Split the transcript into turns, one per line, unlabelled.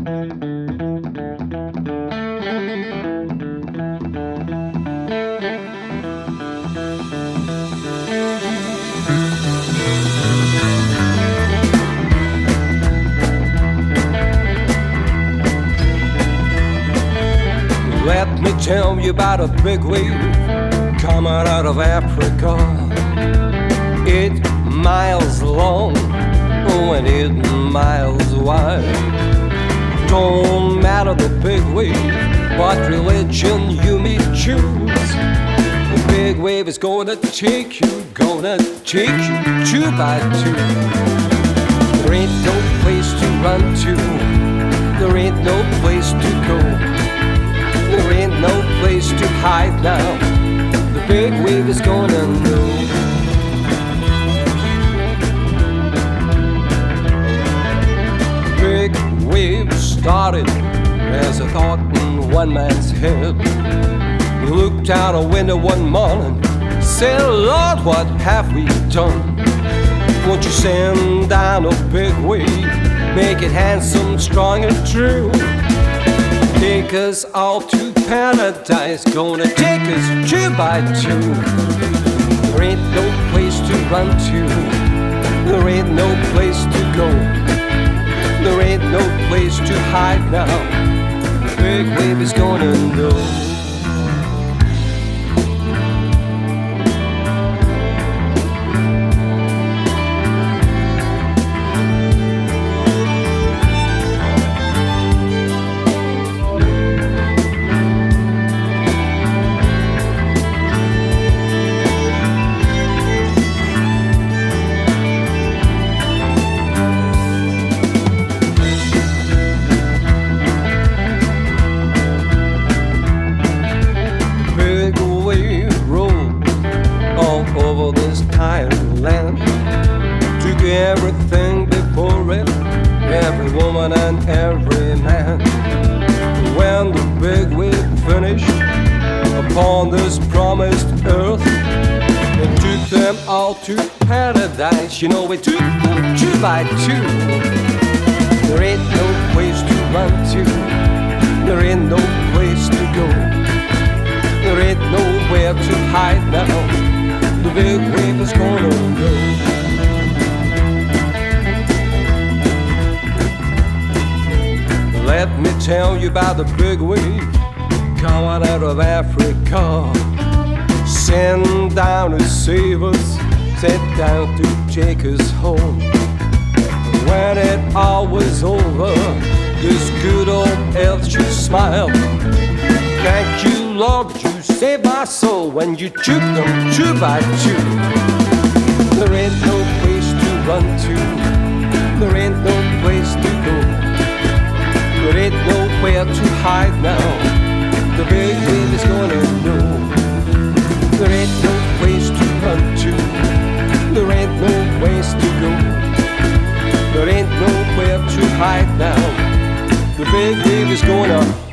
Let me tell you about a big wave coming out of Africa. 8 miles long and 8 miles wide. Don't matter the big wave, what religion you may choose. The big wave is gonna take you two by two. There ain't no place to run to, there ain't no place to go. There ain't no place to hide now, the big wave is gonna know. Big wave started as a thought in one man's head. He looked out a window one morning, said, Lord, what have we done? Won't you send down a big wave, make it handsome, strong and true? Take us all to paradise, gonna take us two by two. There ain't no place to run to, there ain't no place to go. There ain't no place to hide now, the big wave is gonna know. This tired land took everything before it, every woman and every man. When the big wave finished upon this promised earth, it took them all to paradise. You know, it took them two by two. There ain't no place to run to, there ain't no place to go. There ain't nowhere to hide now, the big wave is gonna go. Let me tell you about the big wave coming out of Africa. Send down to save us, sent down to take us home. When it all was over, this good old earth should smile. Thank you, Lord, you saved my soul when you took them two by two. There ain't no place to run to, there ain't no place to go. There ain't nowhere to hide now, the big wave is gonna know. There ain't no place to run to, there ain't no ways to go. There ain't nowhere to hide now, the big wave is gonna